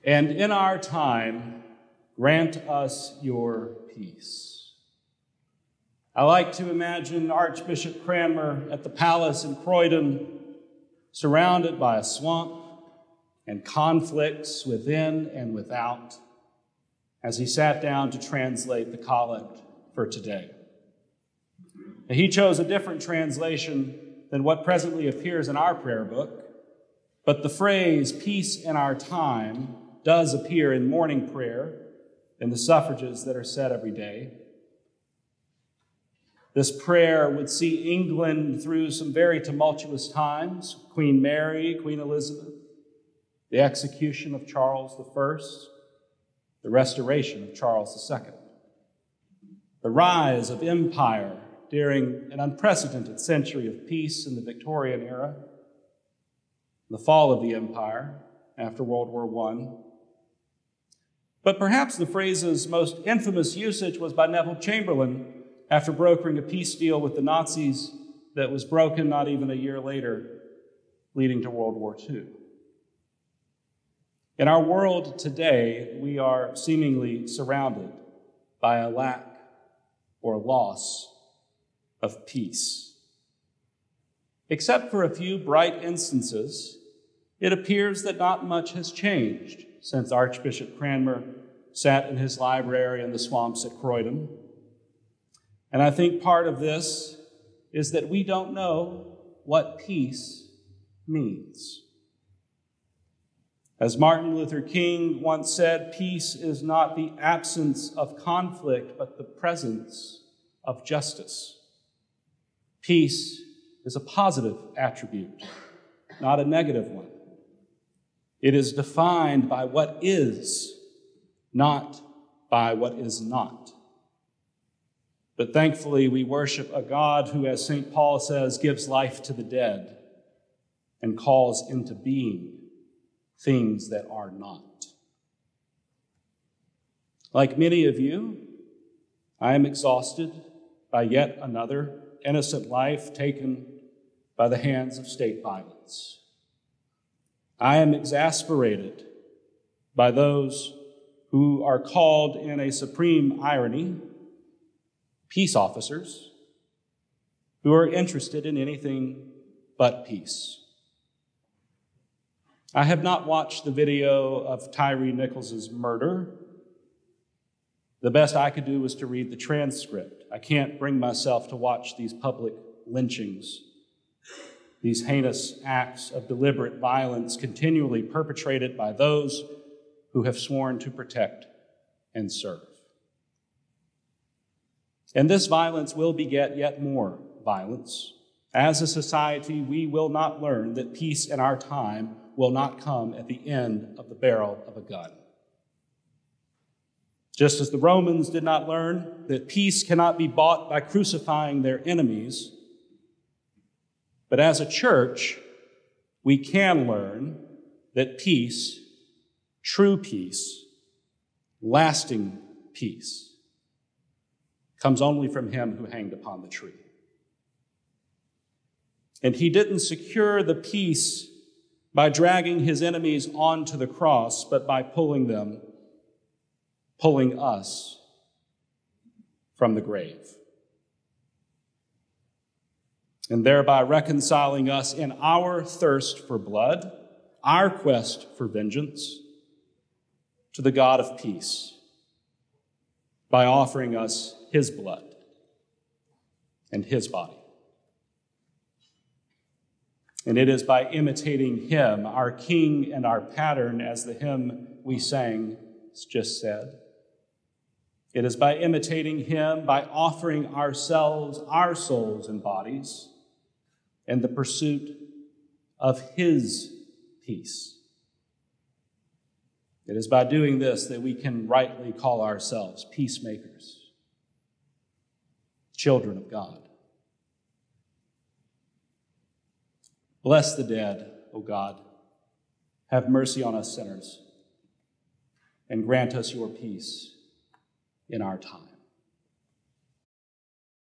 And in our time, grant us your peace. I like to imagine Archbishop Cranmer at the palace in Croydon, surrounded by a swamp and conflicts within and without, as he sat down to translate the collect for today. And he chose a different translation than what presently appears in our prayer book, but the phrase, peace in our time, does appear in morning prayer in the suffrages that are said every day. This prayer would see England through some very tumultuous times: Queen Mary, Queen Elizabeth, the execution of Charles I, the restoration of Charles II, the rise of empire during an unprecedented century of peace in the Victorian era, the fall of the empire after World War I. But perhaps the phrase's most infamous usage was by Neville Chamberlain after brokering a peace deal with the Nazis that was broken not even a year later, leading to World War II. In our world today, we are seemingly surrounded by a lack or loss of peace. Except for a few bright instances, it appears that not much has changed since Archbishop Cranmer sat in his library in the swamps at Croydon. And I think part of this is that we don't know what peace means. As Martin Luther King once said, peace is not the absence of conflict, but the presence of justice. Peace is a positive attribute, not a negative one. It is defined by what is, not by what is not. But thankfully, we worship a God who, as St. Paul says, gives life to the dead and calls into being things that are not. Like many of you, I am exhausted by yet another innocent life taken by the hands of state violence. I am exasperated by those who are called, in a supreme irony, peace officers, who are interested in anything but peace. I have not watched the video of Tyree Nichols' murder. The best I could do was to read the transcript. I can't bring myself to watch these public lynchings, these heinous acts of deliberate violence continually perpetrated by those who have sworn to protect and serve. And this violence will beget yet more violence. As a society, we will not learn that peace in our time will not come at the end of the barrel of a gun. Just as the Romans did not learn that peace cannot be bought by crucifying their enemies, but as a church, we can learn that peace, true peace, lasting peace, comes only from him who hanged upon the tree. And he didn't secure the peace by dragging his enemies onto the cross, but by pulling us from the grave, and thereby reconciling us in our thirst for blood, our quest for vengeance, to the God of peace, by offering us his blood and his body. And it is by imitating him, our King and our pattern, as the hymn we sang just said. It is by imitating him, by offering ourselves, our souls and bodies, in the pursuit of his peace. It is by doing this that we can rightly call ourselves peacemakers, children of God. Bless the dead, O God. Have mercy on us sinners, and grant us your peace in our time.